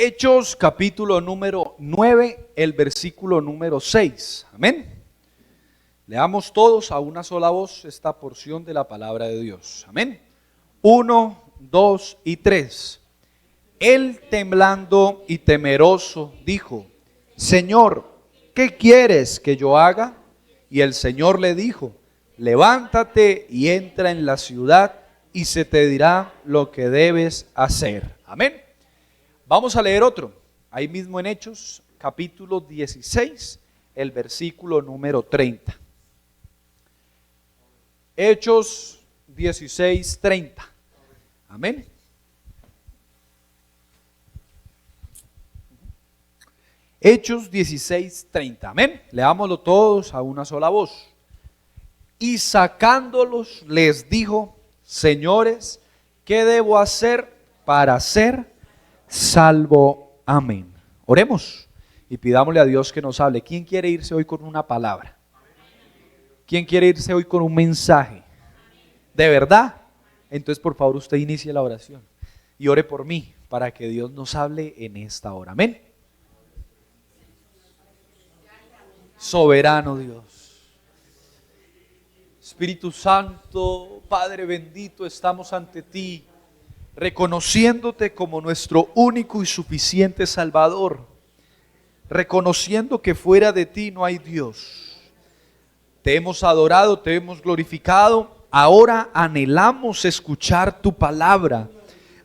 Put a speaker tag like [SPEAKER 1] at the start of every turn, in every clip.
[SPEAKER 1] Hechos capítulo número 9, el versículo número 6. Amén. Leamos todos a una sola voz esta porción de la palabra de Dios. Amén. 1, 2 y 3. Él, temblando y temeroso, dijo: Señor, ¿qué quieres que yo haga? Y el Señor le dijo: levántate y entra en la ciudad y se te dirá lo que debes hacer. Amén. Vamos a leer otro, ahí mismo en Hechos, capítulo 16, el versículo número 30. Hechos 16, 30. Amén. Hechos 16, 30. Amén. Leámoslo todos a una sola voz. Y sacándolos les dijo: señores, ¿qué debo hacer para ser salvo? Amén. Oremos y pidámosle a Dios que nos hable. ¿Quién quiere irse hoy con una palabra? ¿Quién quiere irse hoy con un mensaje? ¿De verdad? Entonces por favor usted inicie la oración y ore por mí para que Dios nos hable en esta hora. Amén. Soberano Dios, Espíritu Santo, Padre bendito, estamos ante ti, reconociéndote como nuestro único y suficiente Salvador, reconociendo que fuera de ti no hay Dios. Te hemos adorado, te hemos glorificado, ahora anhelamos escuchar tu palabra,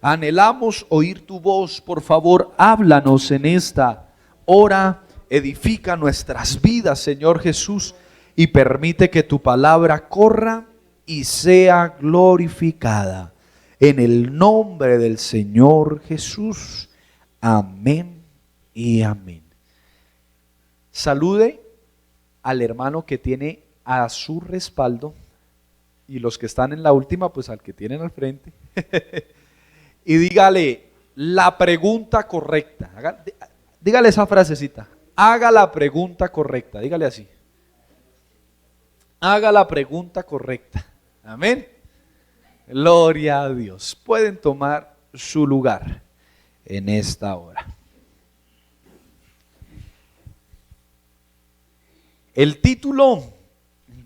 [SPEAKER 1] anhelamos oír tu voz. Por favor, háblanos en esta hora, edifica nuestras vidas, Señor Jesús, y permite que tu palabra corra y sea glorificada. En el nombre del Señor Jesús. Amén y amén. Salude al hermano que tiene a su respaldo, y los que están en la última, pues al que tienen al frente, y dígale la pregunta correcta. Dígale esa frasecita: haga la pregunta correcta. Dígale así: haga la pregunta correcta. Amén. Gloria a Dios. Pueden tomar su lugar en esta hora. El título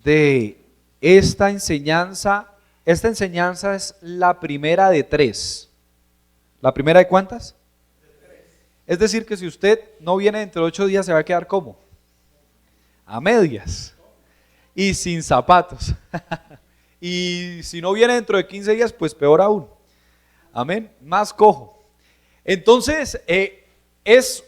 [SPEAKER 1] de esta enseñanza es la primera de 3. ¿La primera de cuántas? Es decir, que si usted no viene dentro de 8 días, se va a quedar ¿cómo? A medias y sin zapatos. Y si no viene dentro de 15 días, pues peor aún. Amén, más cojo. Entonces, es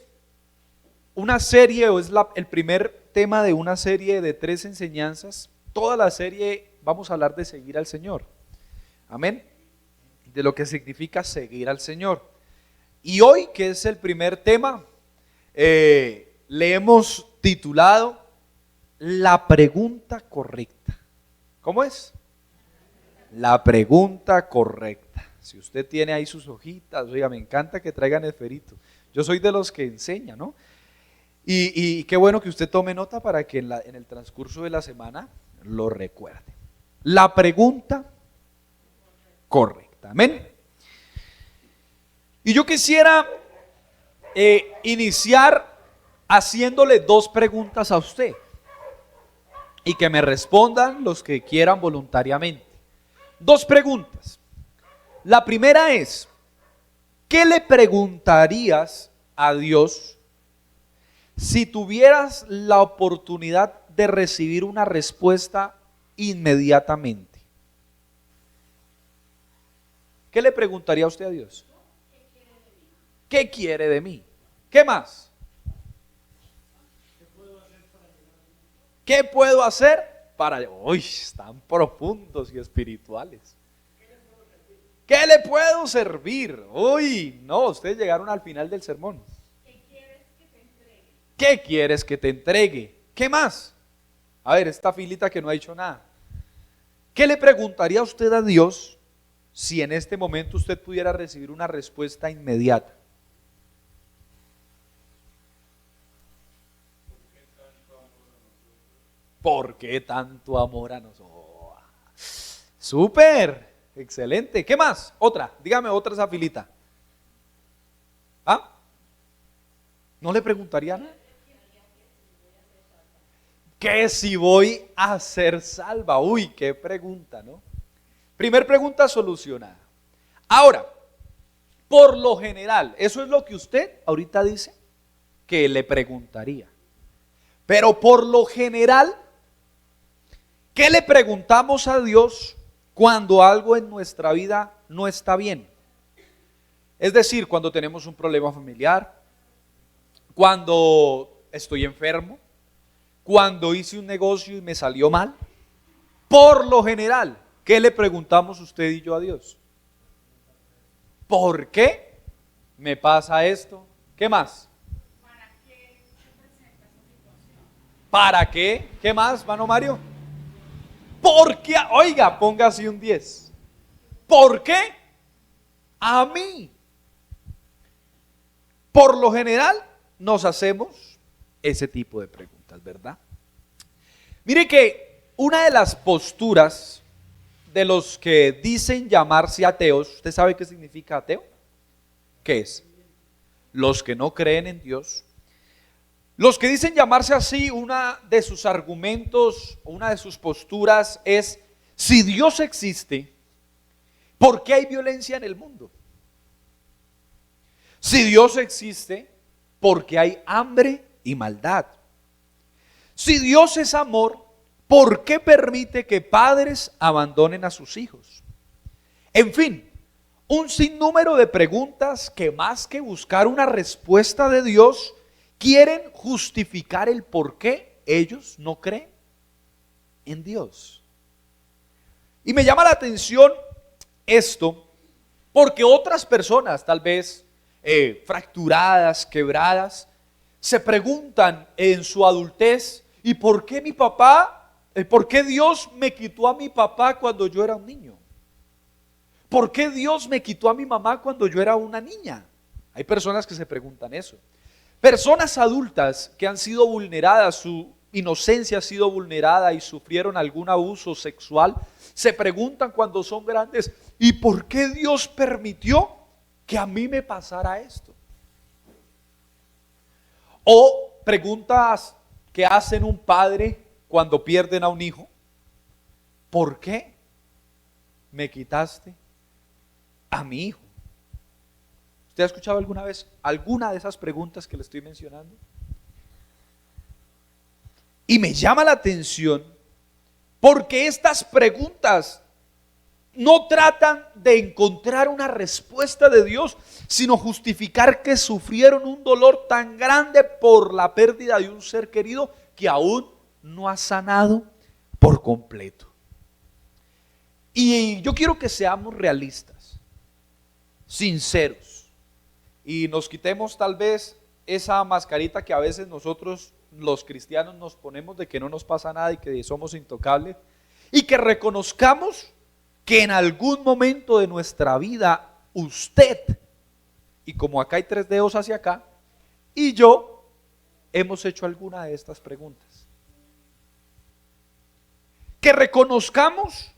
[SPEAKER 1] una serie, o es el primer tema de una serie de 3 enseñanzas. Toda la serie vamos a hablar de seguir al Señor. Amén, de lo que significa seguir al Señor. Y hoy, que es el primer tema, le hemos titulado la pregunta correcta. ¿Cómo es? La pregunta correcta. Si usted tiene ahí sus hojitas, oiga, me encanta que traigan esferito. Yo soy de los que enseña, ¿no? Y qué bueno que usted tome nota para que en el transcurso de la semana lo recuerde. La pregunta correcta. Amén. Y yo quisiera iniciar haciéndole 2 preguntas a usted y que me respondan los que quieran voluntariamente. 2 preguntas. La primera es: ¿qué le preguntarías a Dios si tuvieras la oportunidad de recibir una respuesta inmediatamente? ¿Qué le preguntaría usted a Dios? ¿Qué quiere de mí? ¿Qué más? ¿Qué puedo hacer para... Uy, están profundos y espirituales. ¿Qué le puedo servir? Uy, no, ustedes llegaron al final del sermón. ¿Qué quieres que te entregue? ¿Qué quieres que te entregue? ¿Qué más? A ver, esta filita que no ha dicho nada. ¿Qué le preguntaría usted a Dios si en este momento usted pudiera recibir una respuesta inmediata? ¿Por qué tanto amor a nosotros? ¡Súper! Excelente. ¿Qué más? Otra. Dígame otra esa filita. ¿Ah? ¿No le preguntaría nada? ¿Qué si voy a ser salva? Uy, qué pregunta, ¿no? Primer pregunta solucionada. Ahora, por lo general, eso es lo que usted ahorita dice que le preguntaría. Pero por lo general, ¿qué le preguntamos a Dios cuando algo en nuestra vida no está bien? Es decir, cuando tenemos un problema familiar, cuando estoy enfermo, cuando hice un negocio y me salió mal. Por lo general, ¿qué le preguntamos usted y yo a Dios? ¿Por qué me pasa esto? ¿Qué más? ¿Para qué? ¿Qué más, mano Mario? ¿Por qué? Oiga, ponga así un 10. ¿Por qué? A mí. Por lo general nos hacemos ese tipo de preguntas, ¿verdad? Mire que una de las posturas de los que dicen llamarse ateos, ¿usted sabe qué significa ateo? ¿Qué es? Los que no creen en Dios. Los que dicen llamarse así, una de sus argumentos, una de sus posturas es: si Dios existe, ¿por qué hay violencia en el mundo? Si Dios existe, ¿por qué hay hambre y maldad? Si Dios es amor, ¿por qué permite que padres abandonen a sus hijos? En fin, un sinnúmero de preguntas que más que buscar una respuesta de Dios, quieren justificar el por qué ellos no creen en Dios. Y me llama la atención esto, porque otras personas, tal vez fracturadas, quebradas, se preguntan en su adultez: ¿y por qué mi papá, por qué Dios me quitó a mi papá cuando yo era un niño? ¿Por qué Dios me quitó a mi mamá cuando yo era una niña? Hay personas que se preguntan eso. Personas adultas que han sido vulneradas, su inocencia ha sido vulnerada y sufrieron algún abuso sexual, se preguntan cuando son grandes: ¿y por qué Dios permitió que a mí me pasara esto? O preguntas que hacen un padre cuando pierden a un hijo: ¿por qué me quitaste a mi hijo? ¿Usted ha escuchado alguna vez alguna de esas preguntas que le estoy mencionando? Y me llama la atención porque estas preguntas no tratan de encontrar una respuesta de Dios, sino justificar que sufrieron un dolor tan grande por la pérdida de un ser querido que aún no ha sanado por completo. Y yo quiero que seamos realistas, sinceros, y nos quitemos tal vez esa mascarita que a veces nosotros los cristianos nos ponemos de que no nos pasa nada y que somos intocables, y que reconozcamos que en algún momento de nuestra vida usted, y como acá hay 3 dedos hacia acá, y yo hemos hecho alguna de estas preguntas. Que reconozcamos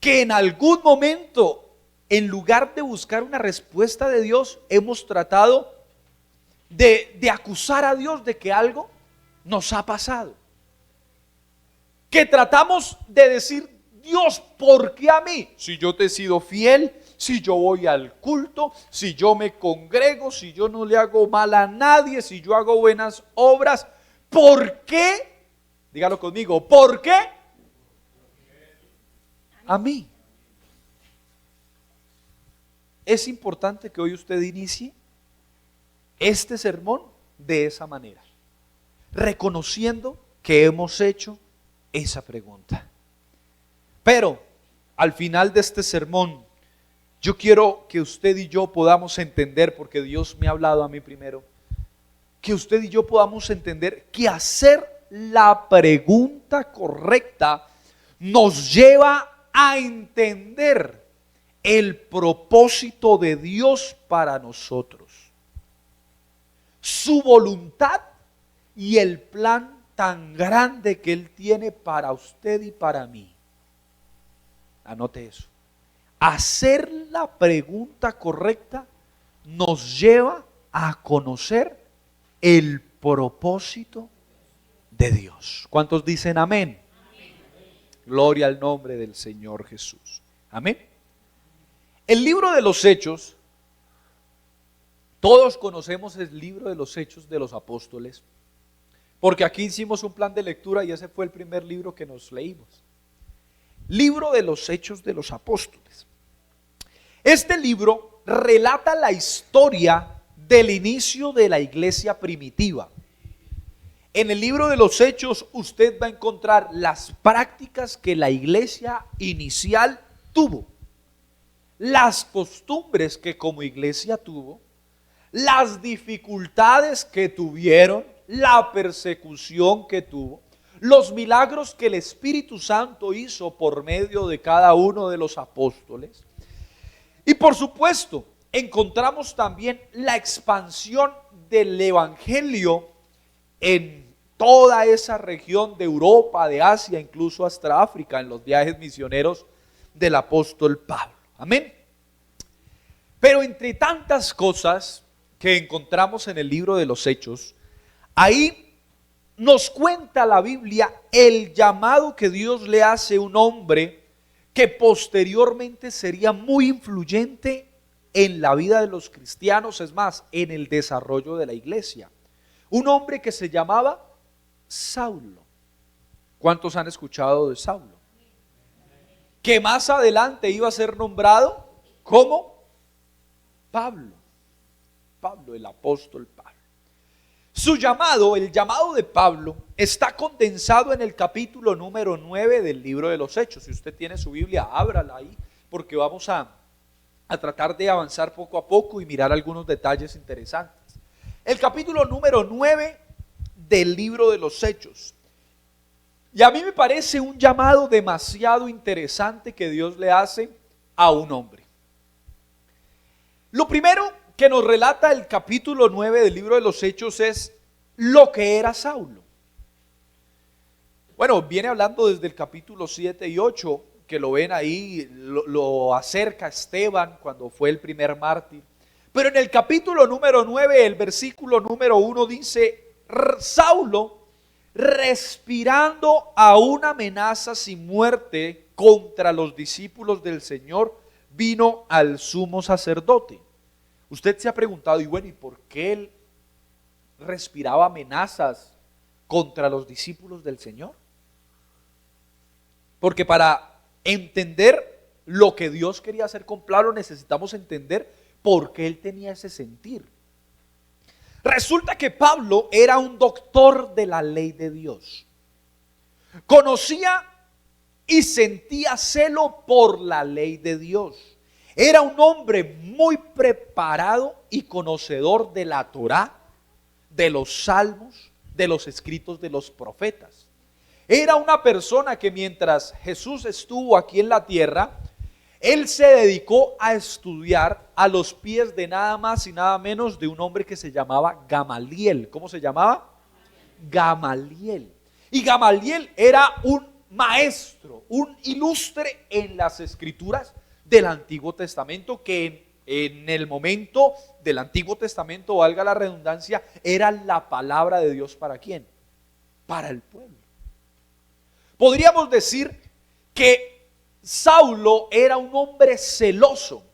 [SPEAKER 1] que en algún momento, en lugar de buscar una respuesta de Dios, hemos tratado de acusar a Dios de que algo nos ha pasado. Que tratamos de decir: Dios, ¿por qué a mí? Si yo te he sido fiel, si yo voy al culto, si yo me congrego, si yo no le hago mal a nadie, si yo hago buenas obras, ¿por qué? Dígalo conmigo, ¿por qué a mí? Es importante que hoy usted inicie este sermón de esa manera, reconociendo que hemos hecho esa pregunta. Pero al final de este sermón, yo quiero que usted y yo podamos entender, porque Dios me ha hablado a mí primero, que usted y yo podamos entender que hacer la pregunta correcta nos lleva a entender el propósito de Dios para nosotros, su voluntad y el plan tan grande que Él tiene para usted y para mí. Anote eso. Hacer la pregunta correcta nos lleva a conocer el propósito de Dios. ¿Cuántos dicen amén? Amén. Gloria al nombre del Señor Jesús. Amén. El libro de los Hechos, todos conocemos el libro de los Hechos de los Apóstoles, porque aquí hicimos un plan de lectura y ese fue el primer libro que nos leímos. Libro de los Hechos de los Apóstoles. Este libro relata la historia del inicio de la iglesia primitiva. En el libro de los Hechos usted va a encontrar las prácticas que la iglesia inicial tuvo, las costumbres que como iglesia tuvo, las dificultades que tuvieron, la persecución que tuvo, los milagros que el Espíritu Santo hizo por medio de cada uno de los apóstoles. Y por supuesto, encontramos también la expansión del evangelio en toda esa región de Europa, de Asia, incluso hasta África, en los viajes misioneros del apóstol Pablo. Amén. Pero entre tantas cosas que encontramos en el libro de los Hechos, ahí nos cuenta la Biblia el llamado que Dios le hace a un hombre que posteriormente sería muy influyente en la vida de los cristianos, es más, en el desarrollo de la iglesia. Un hombre que se llamaba Saulo. ¿Cuántos han escuchado de Saulo? Que más adelante iba a ser nombrado como Pablo. Pablo, el apóstol Pablo. Su llamado, el llamado de Pablo, está condensado en el capítulo número 9 del libro de los Hechos. Si usted tiene su Biblia, ábrala ahí, porque vamos a tratar de avanzar poco a poco y mirar algunos detalles interesantes. El capítulo número 9 del libro de los Hechos. Y a mí me parece un llamado demasiado interesante que Dios le hace a un hombre. Lo primero que nos relata el capítulo 9 del libro de los Hechos es lo que era Saulo. Bueno, viene hablando desde el capítulo 7 y 8, que lo ven ahí, lo acerca Esteban cuando fue el primer mártir. Pero en el capítulo número 9, el versículo número 1 dice: Saulo, respirando aún amenazas y muerte contra los discípulos del Señor, vino al sumo sacerdote. Usted se ha preguntado, y bueno, ¿y por qué él respiraba amenazas contra los discípulos del Señor? Porque para entender lo que Dios quería hacer con Pablo necesitamos entender por qué él tenía ese sentir. Resulta que Pablo era un doctor de la ley de Dios. Conocía y sentía celo por la ley de Dios. Era un hombre muy preparado y conocedor de la Torá, de los salmos, de los escritos de los profetas. Era una persona que mientras Jesús estuvo aquí en la tierra, él se dedicó a estudiar a los pies de nada más y nada menos de un hombre que se llamaba Gamaliel. ¿Cómo se llamaba? Gamaliel. Y Gamaliel era un maestro, un ilustre en las escrituras del Antiguo Testamento, que en el momento del Antiguo Testamento, valga la redundancia, era la palabra de Dios. ¿Para quién? Para el pueblo. Podríamos decir que Saulo era un hombre celoso,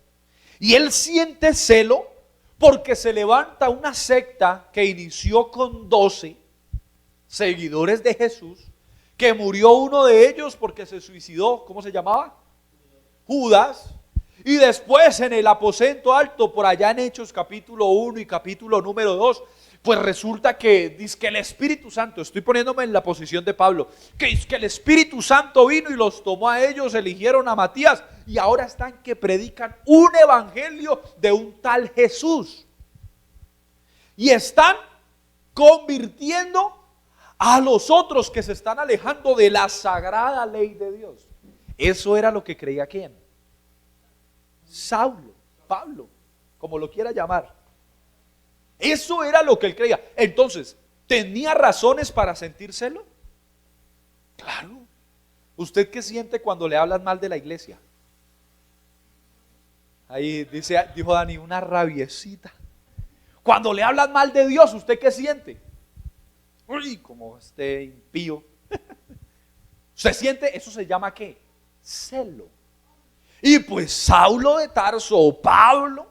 [SPEAKER 1] y él siente celo porque se levanta una secta que inició con 12 seguidores de Jesús, que murió uno de ellos porque se suicidó. ¿Cómo se llamaba? Judas. Y después en el aposento alto, por allá en Hechos capítulo 1 y capítulo número 2, pues resulta que dice que el Espíritu Santo, estoy poniéndome en la posición de Pablo, que dice que el Espíritu Santo vino y los tomó a ellos, eligieron a Matías, y ahora están que predican un evangelio de un tal Jesús. Y están convirtiendo a los otros que se están alejando de la sagrada ley de Dios. Eso era lo que creía ¿quién? Saulo, Pablo, como lo quiera llamar. Eso era lo que él creía. Entonces, ¿tenía razones para sentir celo? Claro. ¿Usted qué siente cuando le hablan mal de la iglesia? Ahí dijo Dani, una rabiecita. Cuando le hablan mal de Dios, ¿usted qué siente? Uy, como este impío. ¿Usted siente? Eso se llama ¿qué? Celo. Y pues Saulo de Tarso o Pablo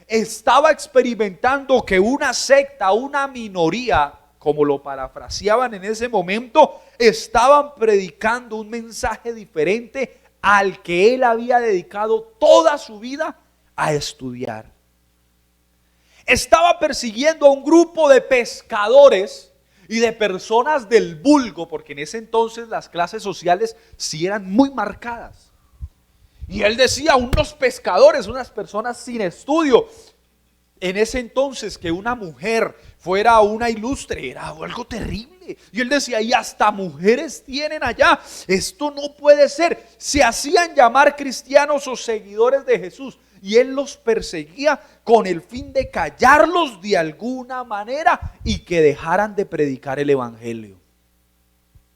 [SPEAKER 1] estaba experimentando que una secta, una minoría, como lo parafraseaban en ese momento, estaban predicando un mensaje diferente al que él había dedicado toda su vida a estudiar. Estaba persiguiendo a un grupo de pescadores y de personas del vulgo, porque en ese entonces las clases sociales sí eran muy marcadas. Y él decía, unos pescadores, unas personas sin estudio. En ese entonces que una mujer fuera una ilustre era algo terrible. Y él decía, y hasta mujeres tienen allá. Esto no puede ser. Se hacían llamar cristianos o seguidores de Jesús. Y él los perseguía con el fin de callarlos de alguna manera y que dejaran de predicar el evangelio.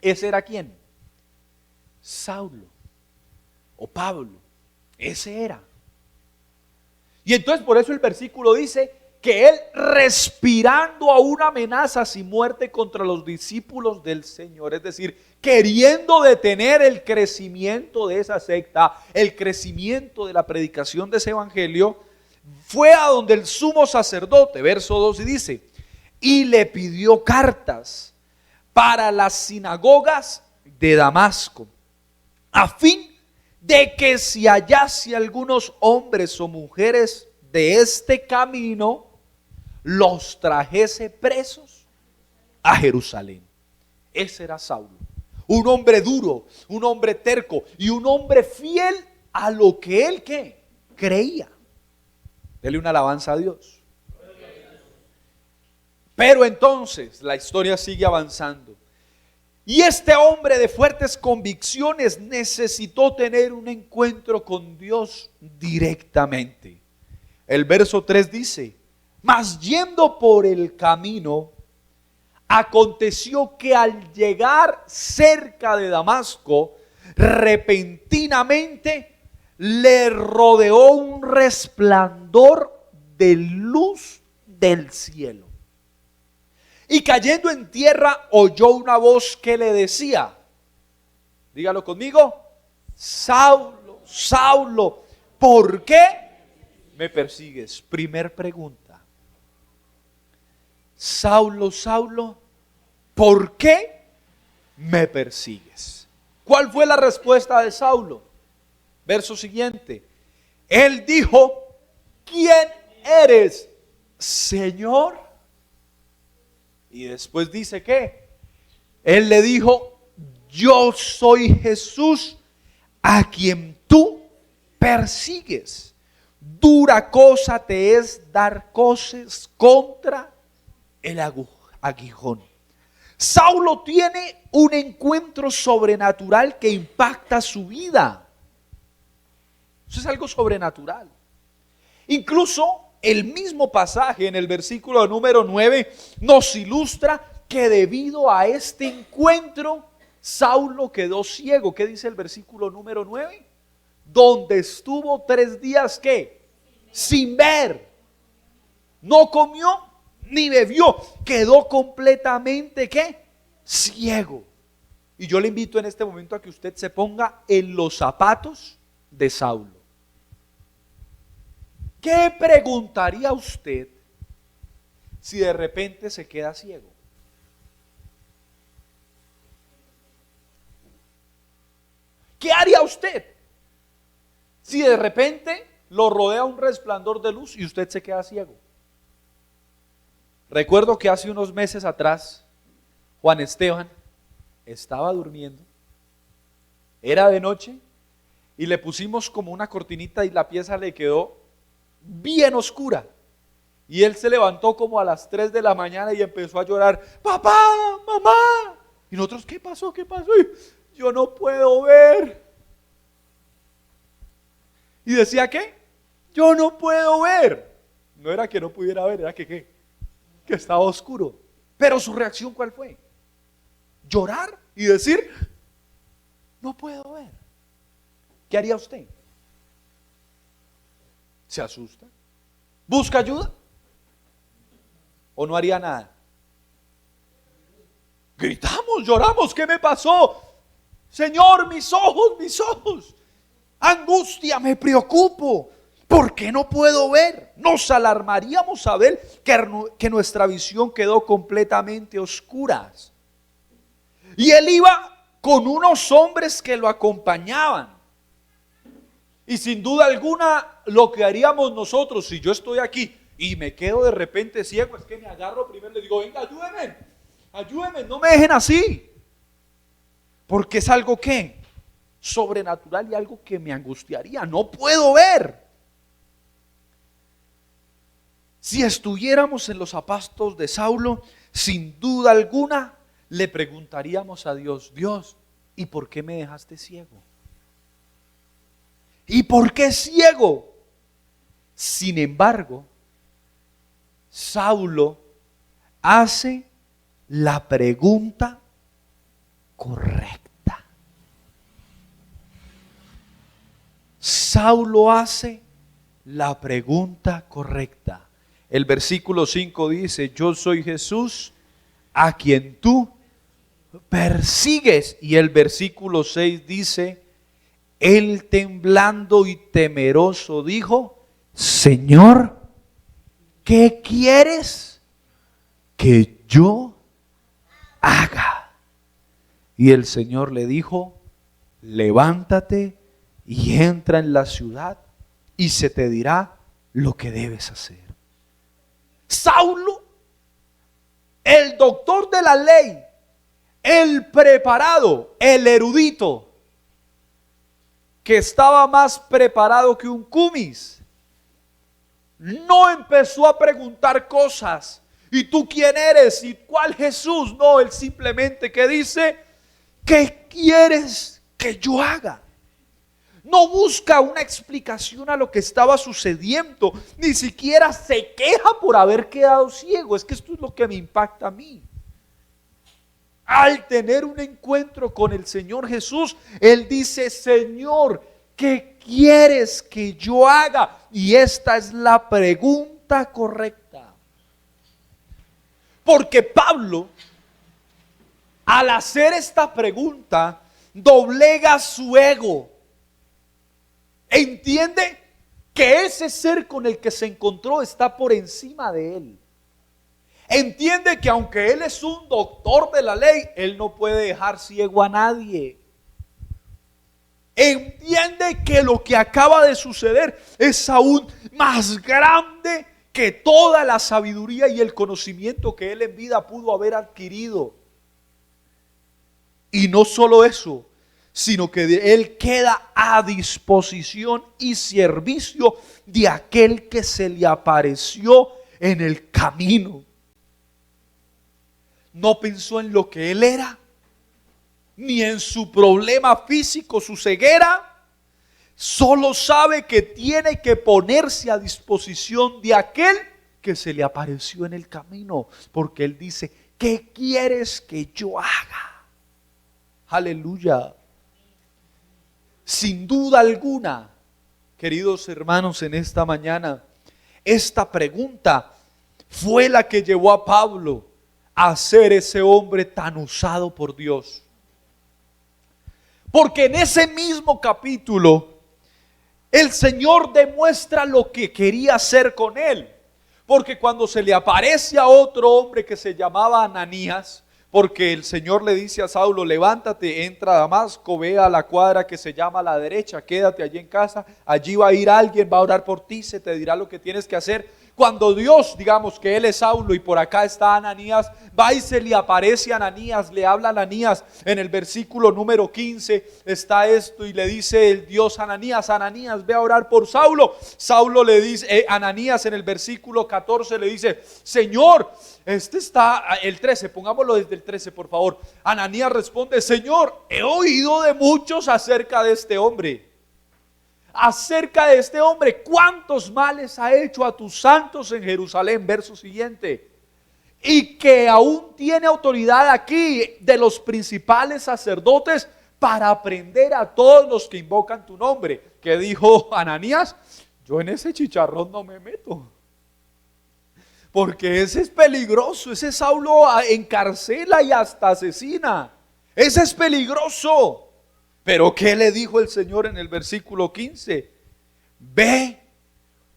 [SPEAKER 1] ¿Ese era quién? Saulo o Pablo. Ese era. Y entonces por eso el versículo dice que él, respirando aún amenazas y muerte contra los discípulos del Señor, es decir, queriendo detener el crecimiento de esa secta, el crecimiento de la predicación de ese evangelio, fue a donde el sumo sacerdote, verso 2, y dice, y le pidió cartas para las sinagogas de Damasco, a fin de que si hallase algunos hombres o mujeres de este camino, los trajese presos a Jerusalén. Ese era Saulo, un hombre duro, un hombre terco y un hombre fiel a lo que él ¿qué? Creía. Dele una alabanza a Dios. Pero entonces la historia sigue avanzando. Y este hombre de fuertes convicciones necesitó tener un encuentro con Dios directamente. El verso 3 dice, mas yendo por el camino, aconteció que al llegar cerca de Damasco, repentinamente le rodeó un resplandor de luz del cielo. Y cayendo en tierra oyó una voz que le decía, dígalo conmigo, Saulo, Saulo, ¿por qué me persigues? Primer pregunta. Saulo, Saulo, ¿por qué me persigues? ¿Cuál fue la respuesta de Saulo? Verso siguiente. Él dijo, ¿quién eres, Señor? Y después dice que él le dijo, yo soy Jesús a quien tú persigues. Dura cosa te es dar coces contra el aguijón. Saulo tiene un encuentro sobrenatural que impacta su vida. Eso es algo sobrenatural. Incluso el mismo pasaje en el versículo número 9 nos ilustra que debido a este encuentro Saulo quedó ciego. ¿Qué dice el versículo número 9? Donde estuvo 3 días ¿qué? Sin ver. No comió ni bebió. Quedó completamente ¿qué? Ciego. Y yo le invito en este momento a que usted se ponga en los zapatos de Saulo. ¿Qué preguntaría usted si de repente se queda ciego? ¿Qué haría usted si de repente lo rodea un resplandor de luz y usted se queda ciego? Recuerdo que hace unos meses atrás Juan Esteban estaba durmiendo, era de noche y le pusimos como una cortinita y la pieza le quedó bien oscura. Y él se levantó como a las 3 de la mañana y empezó a llorar, papá, mamá. Y nosotros, ¿qué pasó? ¿Qué pasó? Y yo no puedo ver. Y decía, ¿qué? Yo no puedo ver. No era que no pudiera ver, era que ¿qué? Que estaba oscuro. Pero su reacción, ¿cuál fue? Llorar y decir, no puedo ver. ¿Qué haría usted? ¿Se asusta? ¿Busca ayuda? ¿O no haría nada? Gritamos, lloramos, ¿qué me pasó? Señor, mis ojos, mis ojos. Angustia, me preocupo. ¿Por qué no puedo ver? Nos alarmaríamos a ver que nuestra visión quedó completamente oscura. Y él iba con unos hombres que lo acompañaban. Y sin duda alguna, lo que haríamos nosotros, si yo estoy aquí y me quedo de repente ciego, es que me agarro primero y le digo, venga, ayúdenme, ayúdenme, no me dejen así. Porque es algo que sobrenatural y algo que me angustiaría, no puedo ver. Si estuviéramos en los zapatos de Saulo, sin duda alguna, le preguntaríamos a Dios, Dios, ¿y por qué me dejaste ciego? ¿Y por qué ciego? Sin embargo, Saulo hace la pregunta correcta. Saulo hace la pregunta correcta. El versículo 5 dice, yo soy Jesús a quien tú persigues. Y el versículo 6 dice, él temblando y temeroso dijo, Señor, ¿qué quieres que yo haga? Y el Señor le dijo, levántate y entra en la ciudad y se te dirá lo que debes hacer. Saulo, el doctor de la ley, el preparado, el erudito, que estaba más preparado que un cumis, no empezó a preguntar cosas. ¿Y tú quién eres? ¿Y cuál Jesús? No, él simplemente que dice, ¿qué quieres que yo haga? No busca una explicación a lo que estaba sucediendo, ni siquiera se queja por haber quedado ciego. Es que esto es lo que me impacta a mí. Al tener un encuentro con el Señor Jesús, él dice, Señor, ¿qué quieres que yo haga? Y esta es la pregunta correcta. Porque Pablo, al hacer esta pregunta, doblega su ego. Entiende que ese ser con el que se encontró está por encima de él. Entiende que aunque él es un doctor de la ley, él no puede dejar ciego a nadie. Entiende que lo que acaba de suceder es aún más grande que toda la sabiduría y el conocimiento que él en vida pudo haber adquirido. Y no solo eso, sino que él queda a disposición y servicio de aquel que se le apareció en el camino. No pensó en lo que él era, ni en su problema físico, su ceguera. Solo sabe que tiene que ponerse a disposición de aquel que se le apareció en el camino, porque él dice, ¿qué quieres que yo haga? Aleluya. Sin duda alguna, queridos hermanos, en esta mañana, esta pregunta fue la que llevó a Pablo a ser ese hombre tan usado por Dios. Porque en ese mismo capítulo el Señor demuestra lo que quería hacer con él. Porque cuando se le aparece a otro hombre que se llamaba Ananías, porque el Señor le dice a Saulo, levántate, entra a Damasco, ve a la cuadra que se llama a la derecha, quédate allí en casa, allí va a ir alguien, va a orar por ti, se te dirá lo que tienes que hacer. Cuando Dios, digamos que él es Saulo y por acá está Ananías, va y se le aparece a Ananías, le habla a Ananías. En el versículo número 15 está esto y le dice el Dios a Ananías, Ananías, ve a orar por Saulo. Saulo le dice, Ananías en el versículo 14 le dice, Señor, este está, el 13, pongámoslo desde el 13 por favor. Ananías responde, Señor, he oído de muchos acerca de este hombre. Acerca de este hombre, ¿cuántos males ha hecho a tus santos en Jerusalén? Verso siguiente. Y que aún tiene autoridad aquí de los principales sacerdotes para prender a todos los que invocan tu nombre. ¿Qué dijo Ananías? Yo en ese chicharrón no me meto. Porque ese es peligroso, ese Saulo encarcela y hasta asesina. Ese es peligroso. Pero ¿qué le dijo el Señor en el versículo 15? Ve,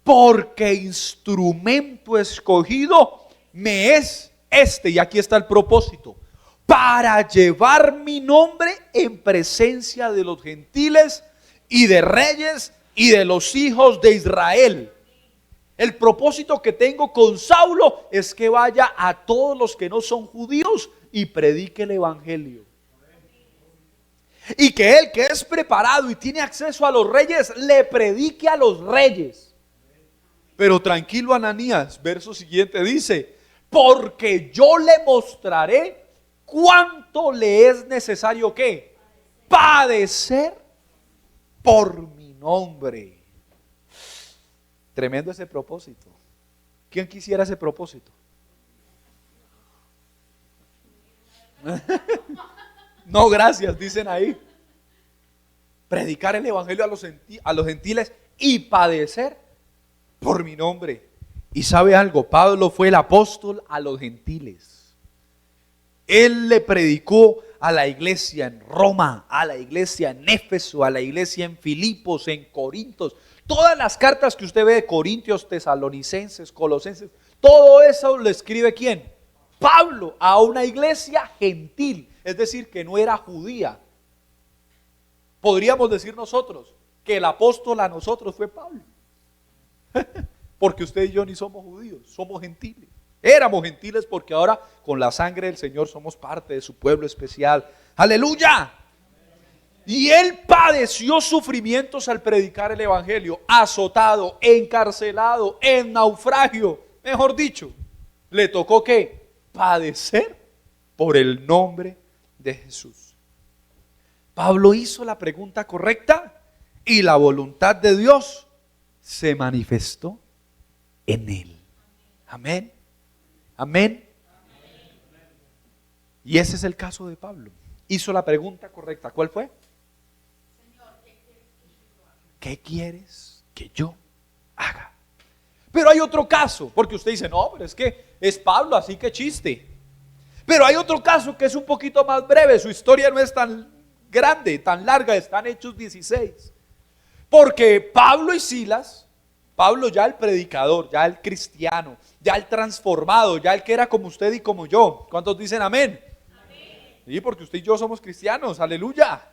[SPEAKER 1] porque instrumento escogido me es este. Y aquí está el propósito: para llevar mi nombre en presencia de los gentiles y de reyes y de los hijos de Israel. El propósito que tengo con Saulo es que vaya a todos los que no son judíos y predique el evangelio. Y que él, que es preparado y tiene acceso a los reyes, le predique a los reyes. Pero tranquilo, Ananías, verso siguiente dice: porque yo le mostraré cuánto le es necesario ¿qué? Padecer por mi nombre. Tremendo ese propósito. ¿Quién quisiera ese propósito? No, gracias, dicen ahí. Predicar el evangelio a los gentiles y padecer por mi nombre. Y sabe algo, Pablo fue el apóstol a los gentiles. Él le predicó a la iglesia en Roma, a la iglesia en Éfeso, a la iglesia en Filipos, en Corintios. Todas las cartas que usted ve de Corintios, Tesalonicenses, Colosenses, todo eso lo escribe ¿quién? Pablo, a una iglesia gentil, es decir, que no era judía. Podríamos decir nosotros que el apóstol a nosotros fue Pablo. Porque usted y yo ni somos judíos, somos gentiles. Éramos gentiles porque ahora con la sangre del Señor somos parte de su pueblo especial. ¡Aleluya! Y él padeció sufrimientos al predicar el evangelio, azotado, encarcelado, en naufragio. Mejor dicho, le tocó ¿qué? Padecer por el nombre de Jesús. Pablo hizo la pregunta correcta y la voluntad de Dios se manifestó en él. Amén. Amén. Y ese es el caso de Pablo. Hizo la pregunta correcta. ¿Cuál fue? ¿Qué quieres que yo haga? Pero hay otro caso, porque usted dice, no, pero es que es Pablo, así que chiste. Pero hay otro caso que es un poquito más breve, su historia no es tan grande, tan larga, está en Hechos 16. Porque Pablo y Silas, Pablo ya el predicador, ya el cristiano, ya el transformado, ya el que era como usted y como yo. ¿Cuántos dicen amén? Amén. Sí, porque usted y yo somos cristianos, aleluya.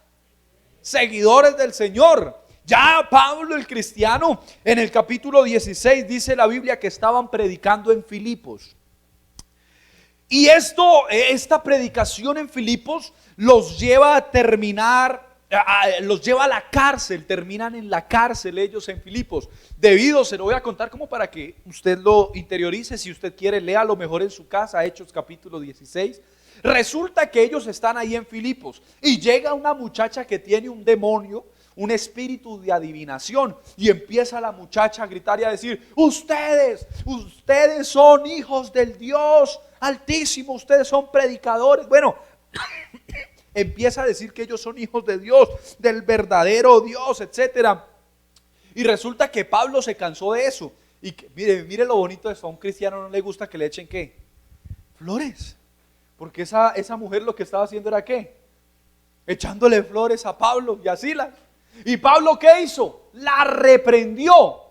[SPEAKER 1] Seguidores del Señor. Ya Pablo el cristiano, en el capítulo 16 dice la Biblia que estaban predicando en Filipos. Y esta predicación en Filipos los lleva a terminar, los lleva a la cárcel, terminan en la cárcel ellos en Filipos. Se lo voy a contar como para que usted lo interiorice, si usted quiere, léalo mejor en su casa, Hechos capítulo 16. Resulta que ellos están ahí en Filipos y llega una muchacha que tiene un demonio, un espíritu de adivinación, y empieza la muchacha a gritar y a decir: ustedes son hijos del Dios Altísimo, ustedes son predicadores. Bueno, empieza a decir que ellos son hijos de Dios, del verdadero Dios, etcétera. Y resulta que Pablo se cansó de eso. Y que, mire lo bonito de eso, a un cristiano no le gusta que le echen ¿qué? Flores. Porque esa mujer lo que estaba haciendo era ¿qué? Echándole flores a Pablo y a Silas. ¿Y Pablo qué hizo? La reprendió.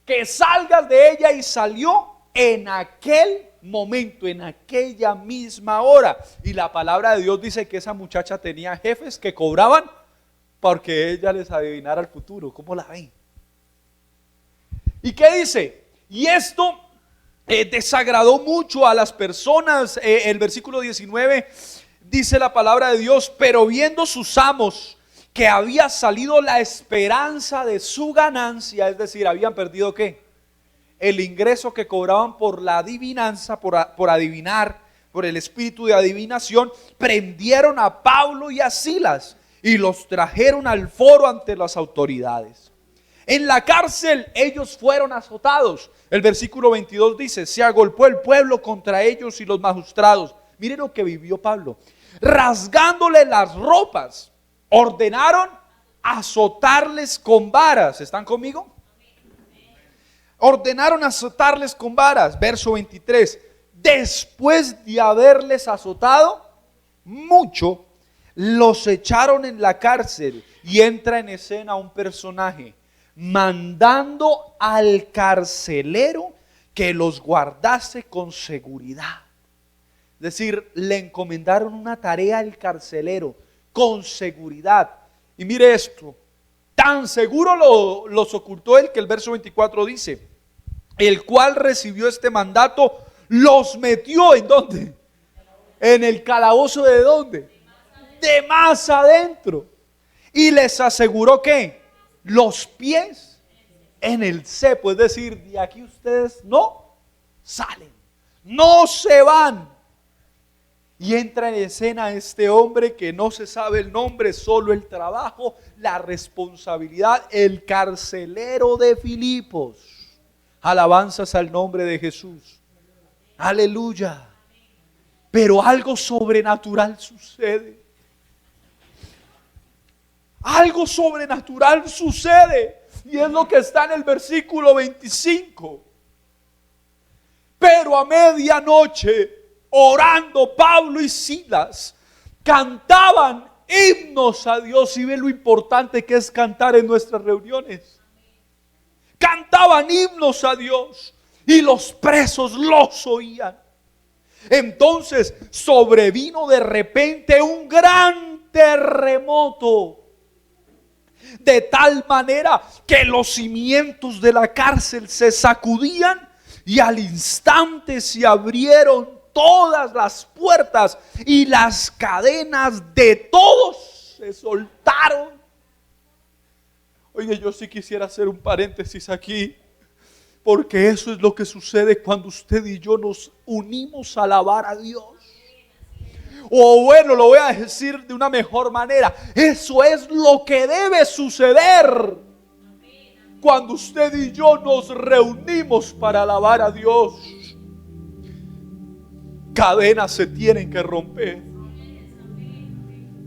[SPEAKER 1] Que salgas de ella, y salió en aquel momento, en aquella misma hora. Y la palabra de Dios dice que esa muchacha tenía jefes que cobraban porque ella les adivinara el futuro. ¿Cómo la ven? ¿Y qué dice? Y esto desagradó mucho a las personas. El versículo 19 dice la palabra de Dios: pero viendo sus amos que había salido la esperanza de su ganancia, es decir, habían perdido ¿qué? El ingreso que cobraban por la adivinanza, por adivinar, por el espíritu de adivinación, prendieron a Pablo y a Silas y los trajeron al foro ante las autoridades. En la cárcel ellos fueron azotados. El versículo 22 dice: se agolpó el pueblo contra ellos y los magistrados. Miren lo que vivió Pablo. Rasgándole las ropas, ordenaron azotarles con varas. ¿Están conmigo? ordenaron azotarles con varas. Verso 23. Después de haberles azotado mucho, los echaron en la cárcel. Y entra en escena un personaje mandando al carcelero que los guardase con seguridad. Es decir, le encomendaron una tarea al carcelero con seguridad. Y mire esto, tan seguro los ocultó él que el verso 24 dice: el cual recibió este mandato, los metió ¿en dónde? En el calabozo. ¿De dónde? De más adentro. Y les aseguró que los pies en el cepo, es decir, de aquí ustedes no salen, no se van. Y entra en escena este hombre que no se sabe el nombre, solo el trabajo, la responsabilidad, el carcelero de Filipos. Alabanzas al nombre de Jesús. Aleluya. Pero algo sobrenatural sucede. Algo sobrenatural sucede. Y es lo que está en el versículo 25. Pero a medianoche, orando, Pablo y Silas cantaban himnos a Dios. Y ve lo importante que es cantar en nuestras reuniones. Cantaban himnos a Dios y los presos los oían. Entonces sobrevino de repente un gran terremoto, de tal manera que los cimientos de la cárcel se sacudían y al instante se abrieron todas las puertas y las cadenas de todos se soltaron. Oye, yo sí quisiera hacer un paréntesis aquí, porque eso es lo que sucede cuando usted y yo nos unimos a alabar a Dios. O bueno, lo voy a decir de una mejor manera, eso es lo que debe suceder cuando usted y yo nos reunimos para alabar a Dios. Cadenas se tienen que romper,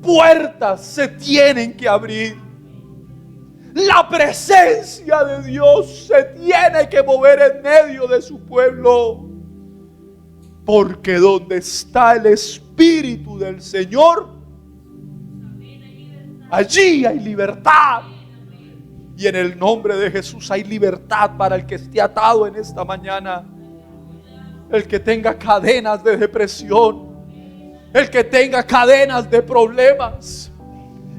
[SPEAKER 1] puertas se tienen que abrir. La presencia de Dios se tiene que mover en medio de su pueblo. Porque donde está el Espíritu del Señor, allí hay libertad. Y en el nombre de Jesús hay libertad para el que esté atado en esta mañana. El que tenga cadenas de depresión, el que tenga cadenas de problemas,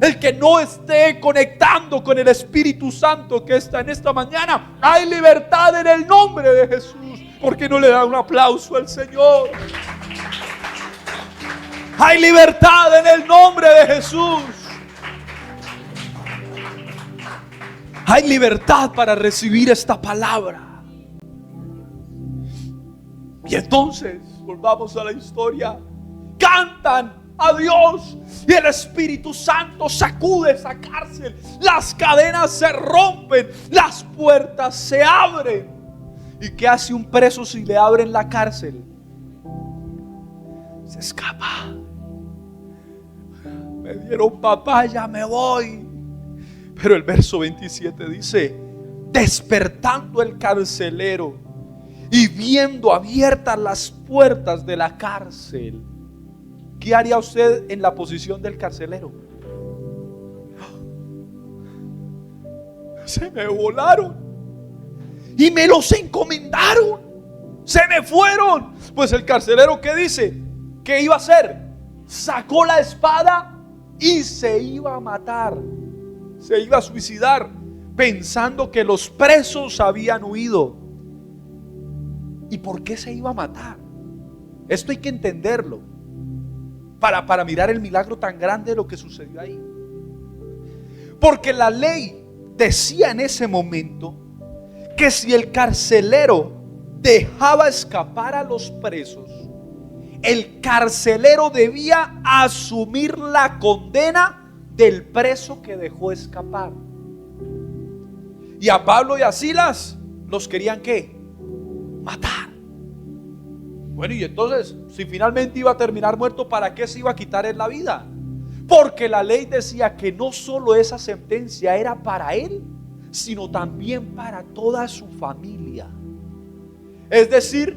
[SPEAKER 1] el que no esté conectando con el Espíritu Santo que está en esta mañana, hay libertad en el nombre de Jesús. ¿Por qué no le da un aplauso al Señor? Hay libertad en el nombre de Jesús. Hay libertad para recibir esta palabra. Y entonces, volvamos a la historia. Cantan a Dios y el Espíritu Santo sacude esa cárcel. Las cadenas se rompen, las puertas se abren. ¿Y qué hace un preso si le abren la cárcel? Se escapa. Me dieron papaya, me voy. Pero el verso 27 dice: despertando el carcelero y viendo abiertas las puertas de la cárcel. ¿Qué haría usted en la posición del carcelero? Se me volaron y me los encomendaron, se me fueron. Pues el carcelero, ¿qué dice? ¿Qué iba a hacer? Sacó la espada y se iba a matar, se iba a suicidar, pensando que los presos habían huido. ¿Y por qué se iba a matar? Esto hay que entenderlo para mirar el milagro tan grande de lo que sucedió ahí. Porque la ley decía en ese momento que si el carcelero dejaba escapar a los presos, el carcelero debía asumir la condena del preso que dejó escapar. Y a Pablo y a Silas los querían ¿qué? Matar. Bueno, y entonces, si finalmente iba a terminar muerto, ¿para qué se iba a quitar en la vida? Porque la ley decía que no solo esa sentencia era para él,
[SPEAKER 2] sino también para toda su familia. Es decir,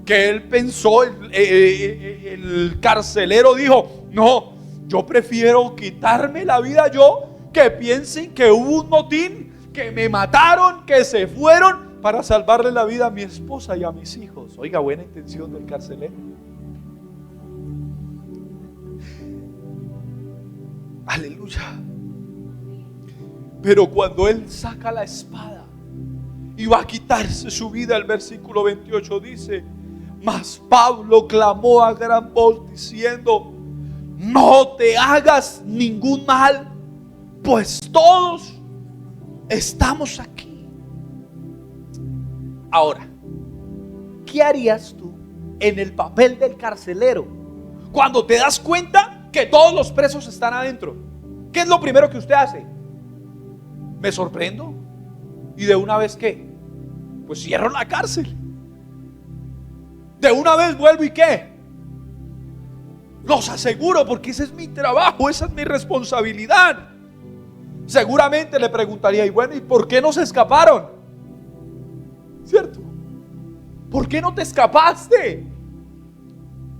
[SPEAKER 2] que él pensó, el carcelero dijo: no, yo prefiero quitarme la vida yo, que piensen que hubo un motín, que me mataron, que se fueron para salvarle la vida a mi esposa y a mis hijos. Oiga, buena intención del carcelero. Aleluya. Pero cuando él saca la espada y va a quitarse su vida, el versículo 28 dice: mas Pablo clamó a gran voz diciendo: no te hagas ningún mal, pues todos estamos aquí. Ahora, ¿qué harías tú en el papel del carcelero cuando te das cuenta que todos los presos están adentro? ¿Qué es lo primero que usted hace? ¿Me sorprendo? ¿Y de una vez qué? Pues cierro la cárcel. De una vez vuelvo y ¿qué? Los aseguro, porque ese es mi trabajo, esa es mi responsabilidad. Seguramente le preguntaría: y bueno, ¿y por qué no se escaparon? ¿Cierto? ¿Por qué no te escapaste?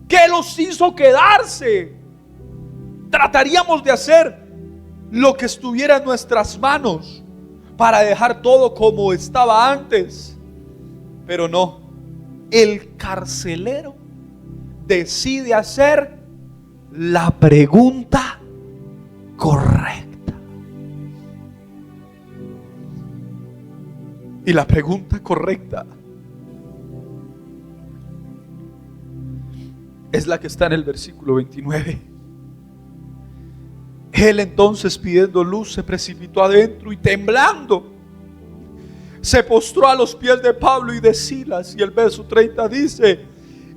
[SPEAKER 2] ¿Qué los hizo quedarse? Trataríamos de hacer lo que estuviera en nuestras manos para dejar todo como estaba antes, pero no. El carcelero decide hacer la pregunta correcta. Y la pregunta correcta es la que está en el versículo 29. Él entonces, pidiendo luz, se precipitó adentro y temblando se postró a los pies de Pablo y de Silas. Y el verso 30 dice: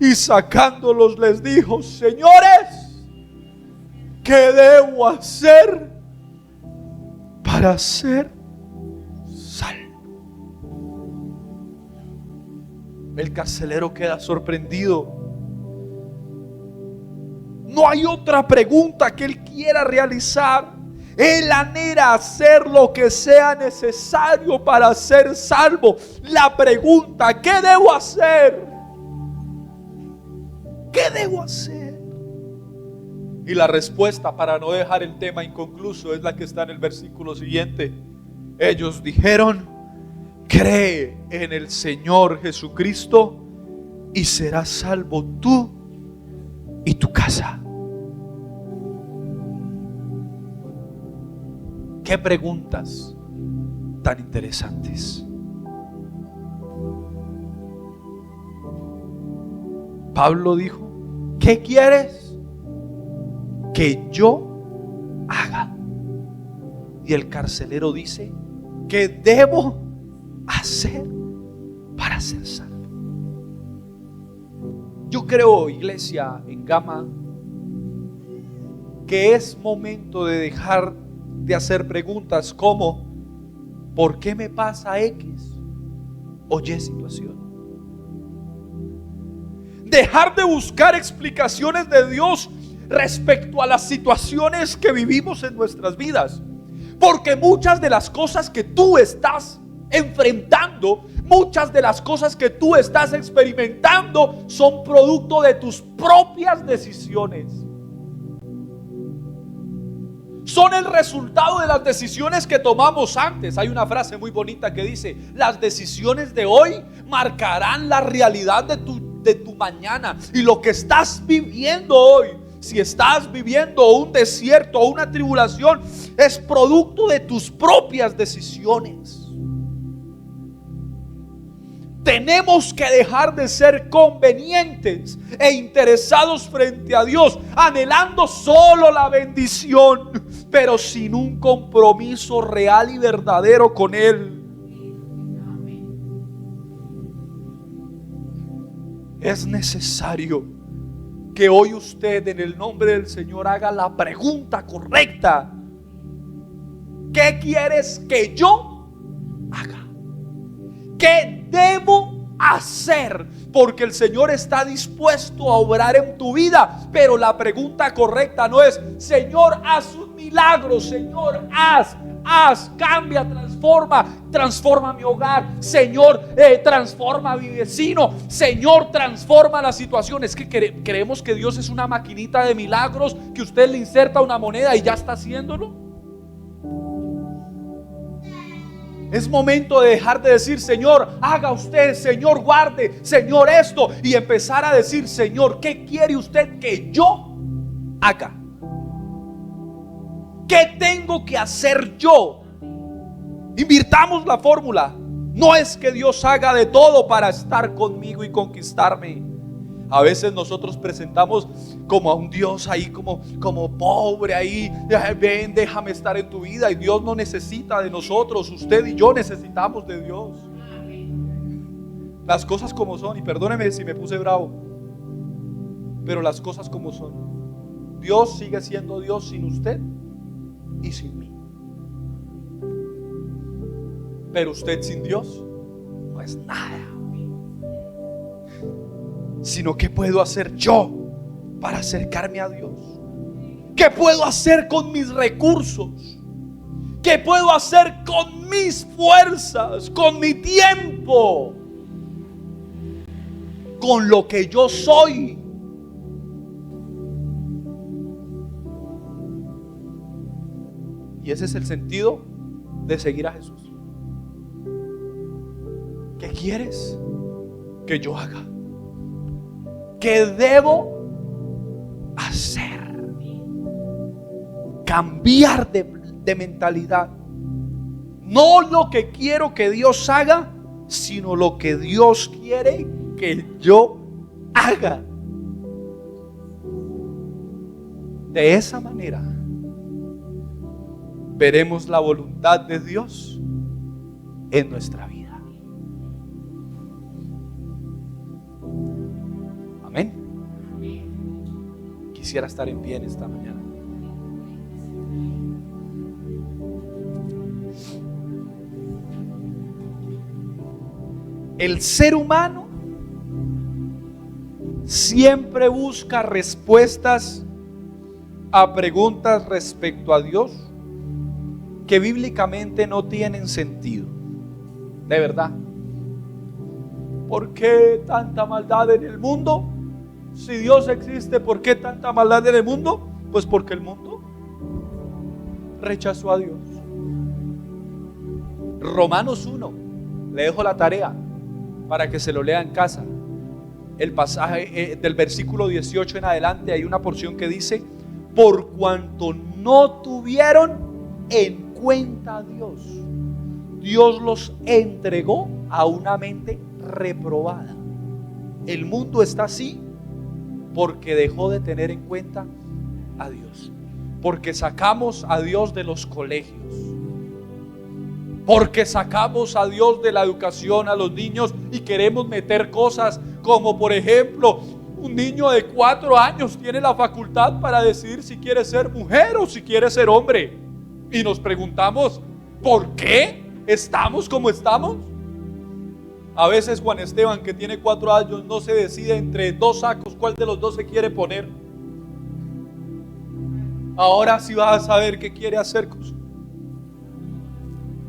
[SPEAKER 2] y sacándolos les dijo: señores, ¿qué debo hacer para ser salvo? El carcelero queda sorprendido. No hay otra pregunta que él quiera realizar. Él anhela hacer lo que sea necesario para ser salvo. La pregunta: ¿qué debo hacer? ¿Qué debo hacer? Y la respuesta, para no dejar el tema inconcluso, es la que está en el versículo siguiente. Ellos dijeron: cree en el Señor Jesucristo y serás salvo tú y tu casa. Qué preguntas tan interesantes. Pablo dijo: ¿qué quieres que yo haga? Y el carcelero dice: ¿qué debo hacer para ser salvo? Yo creo, iglesia en Gama, que es momento de dejar de hacer preguntas como: ¿por qué me pasa X o Y situación? Dejar de buscar explicaciones de Dios respecto a las situaciones que vivimos en nuestras vidas, porque muchas de las cosas que tú estás enfrentando, muchas de las cosas que tú estás experimentando, son producto de tus propias decisiones. Son el resultado de las decisiones que tomamos antes. Hay una frase muy bonita que dice: las decisiones de hoy marcarán la realidad de tu mañana. Y lo que estás viviendo hoy, si estás viviendo un desierto o una tribulación, es producto de tus propias decisiones. Tenemos que dejar de ser convenientes e interesados frente a Dios, anhelando solo la bendición, pero sin un compromiso real y verdadero con Él. Es necesario que hoy usted, en el nombre del Señor, haga la pregunta correcta: ¿qué quieres que yo haga? ¿Qué debo hacer? Porque el Señor está dispuesto a obrar en tu vida, pero la pregunta correcta no es: Señor, haz un milagro, Señor, haz haz, cambia, transforma mi hogar, Señor, transforma a mi vecino, Señor, transforma la situación. Es que creemos que Dios es una maquinita de milagros, que usted le inserta una moneda y ya está haciéndolo. Es momento de dejar de decir, Señor, haga usted, Señor, guarde, Señor, esto, y empezar a decir, Señor, ¿qué quiere usted que yo haga? ¿Qué tengo que hacer yo? Invirtamos la fórmula. No es que Dios haga de todo para estar conmigo y conquistarme. A veces nosotros presentamos como a un Dios ahí como pobre ahí. Ven, déjame estar en tu vida. Y Dios no necesita de nosotros. Usted y yo necesitamos de Dios. Las cosas como son. Y perdóneme si me puse bravo, pero las cosas como son. Dios sigue siendo Dios sin usted y sin mí. Pero usted sin Dios no es nada. Sino ¿qué puedo hacer yo para acercarme a Dios? ¿Qué puedo hacer con mis recursos? ¿Qué puedo hacer con mis fuerzas? Con mi tiempo, con lo que yo soy. Y ese es el sentido de seguir a Jesús. ¿Qué quieres que yo haga? ¿Qué debo hacer? Cambiar de mentalidad. No lo que quiero que Dios haga, sino lo que Dios quiere que yo haga. De esa manera veremos la voluntad de Dios en nuestra vida. Amén. Quisiera estar en pie en esta mañana. El ser humano siempre busca respuestas a preguntas respecto a Dios que bíblicamente no tienen sentido. De verdad. ¿Por qué tanta maldad en el mundo? Si Dios existe, ¿por qué tanta maldad en el mundo? Pues porque el mundo rechazó a Dios. Romanos 1, le dejo la tarea para que se lo lea en casa. El pasaje del versículo 18 en adelante hay una porción que dice: por cuanto no tuvieron en cuenta a Dios, Dios los entregó a una mente reprobada. El mundo está así porque dejó de tener en cuenta a Dios, porque sacamos a Dios de los colegios, porque sacamos a Dios de la educación a los niños y queremos meter cosas como, por ejemplo, un niño de 4 años tiene la facultad para decidir si quiere ser mujer o si quiere ser hombre, y nos preguntamos ¿por qué estamos como estamos? A veces Juan Esteban, que tiene 4 años, no se decide entre 2 sacos cuál de los 2 se quiere poner. Ahora sí vas a saber qué quiere hacer.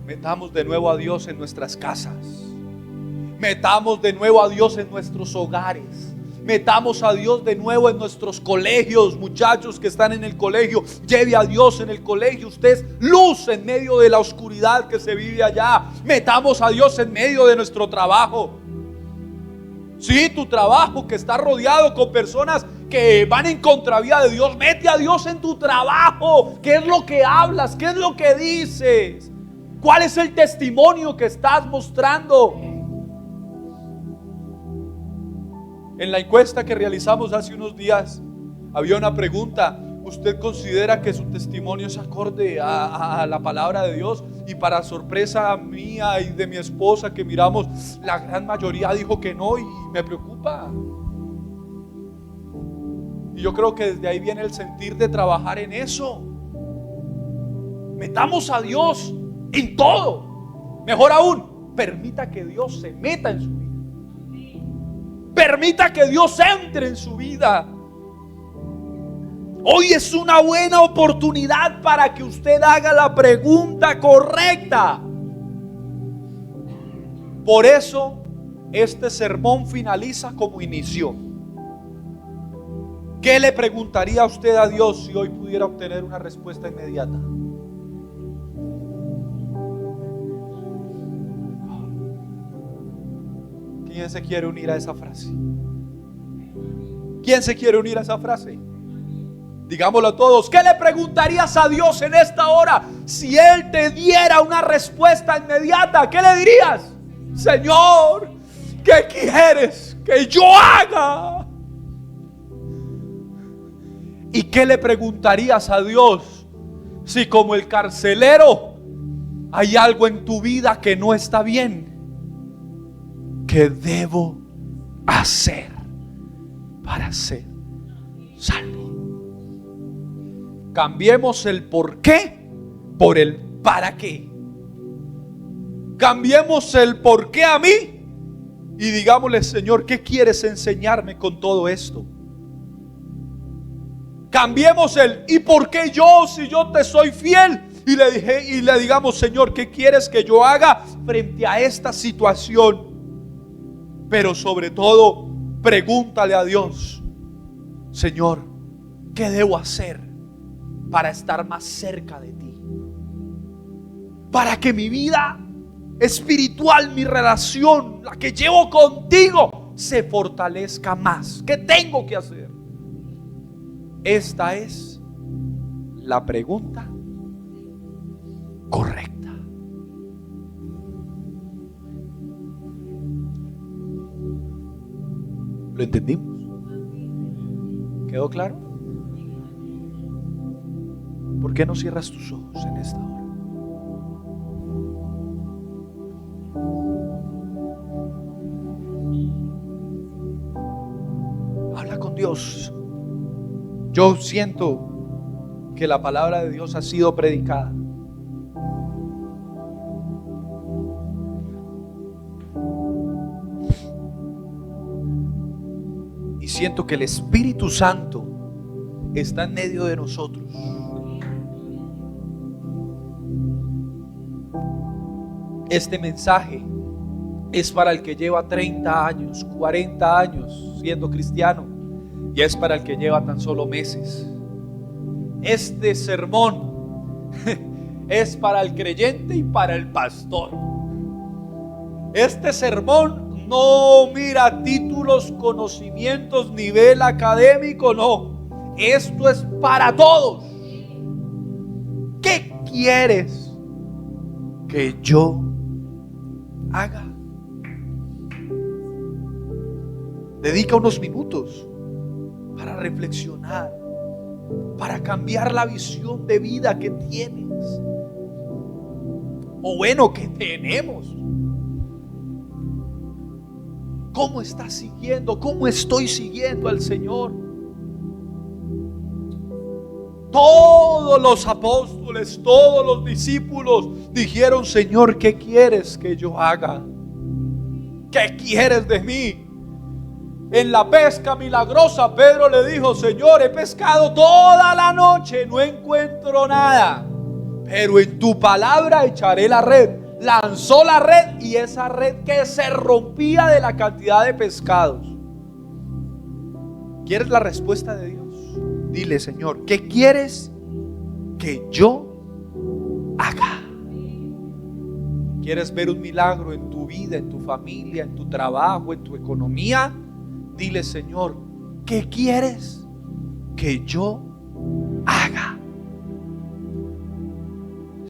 [SPEAKER 2] Metamos de nuevo a Dios en nuestras casas. Metamos de nuevo a Dios en nuestros hogares. Metamos a Dios de nuevo en nuestros colegios. Muchachos que están en el colegio, lleve a Dios en el colegio. Usted es luz en medio de la oscuridad que se vive allá. Metamos a Dios en medio de nuestro trabajo. Sí, tu trabajo que está rodeado con personas que van en contravía de Dios. Mete a Dios en tu trabajo. ¿Qué es lo que hablas? ¿Qué es lo que dices? ¿Cuál es el testimonio que estás mostrando? En la encuesta que realizamos hace unos días había una pregunta: ¿usted considera que su testimonio es acorde a la palabra de Dios? Y para sorpresa mía y de mi esposa que miramos, la gran mayoría dijo que no, y me preocupa. Y yo creo que desde ahí viene el sentir de trabajar en eso. Metamos a Dios en todo. Mejor aún, permita que Dios se meta en su vida. Permita que Dios entre en su vida. Hoy es una buena oportunidad para que usted haga la pregunta correcta. Por eso este sermón finaliza como inició. ¿Qué le preguntaría usted a Dios si hoy pudiera obtener una respuesta inmediata? ¿Quién se quiere unir a esa frase? ¿Quién se quiere unir a esa frase? Digámoslo a todos. ¿Qué le preguntarías a Dios en esta hora si Él te diera una respuesta inmediata? ¿Qué le dirías? Señor, ¿qué quieres que yo haga? ¿Y qué le preguntarías a Dios si como el carcelero hay algo en tu vida que no está bien? ¿Qué debo hacer para ser salvo? Cambiemos el por qué por el para qué. Cambiemos el por qué a mí y digámosle: Señor, ¿qué quieres enseñarme con todo esto? Cambiemos el ¿y por qué yo, si yo te soy fiel? Y le digamos: Señor, ¿qué quieres que yo haga frente a esta situación? Pero sobre todo, pregúntale a Dios: Señor, ¿qué debo hacer para estar más cerca de ti? Para que mi vida espiritual, mi relación, la que llevo contigo, se fortalezca más. ¿Qué tengo que hacer? Esta es la pregunta correcta. ¿Lo entendimos? ¿Quedó claro? ¿Por qué no cierras tus ojos en esta hora? Habla con Dios. Yo siento que la palabra de Dios ha sido predicada. Y siento que el Espíritu Santo está en medio de nosotros. Este mensaje es para el que lleva 30 años, 40 años siendo cristiano, y es para el que lleva tan solo meses. Este sermón es para el creyente y para el pastor. Este sermón no mira títulos, conocimientos, nivel académico, no. Esto es para todos. ¿Qué quieres que yo haga? Dedica unos minutos para reflexionar, para cambiar la visión de vida que tienes, o bueno, que tenemos. ¿Cómo estás siguiendo? ¿Cómo estoy siguiendo al Señor? Todos los apóstoles, todos los discípulos dijeron: Señor, ¿qué quieres que yo haga? ¿Qué quieres de mí? En la pesca milagrosa, Pedro le dijo: Señor, he pescado toda la noche, no encuentro nada, pero en tu palabra echaré la red. Lanzó la red, y esa red que se rompía de la cantidad de pescados. ¿Quieres la respuesta de Dios? Dile: Señor, ¿qué quieres que yo haga? ¿Quieres ver un milagro en tu vida, en tu familia, en tu trabajo, en tu economía? Dile: Señor, ¿qué quieres que yo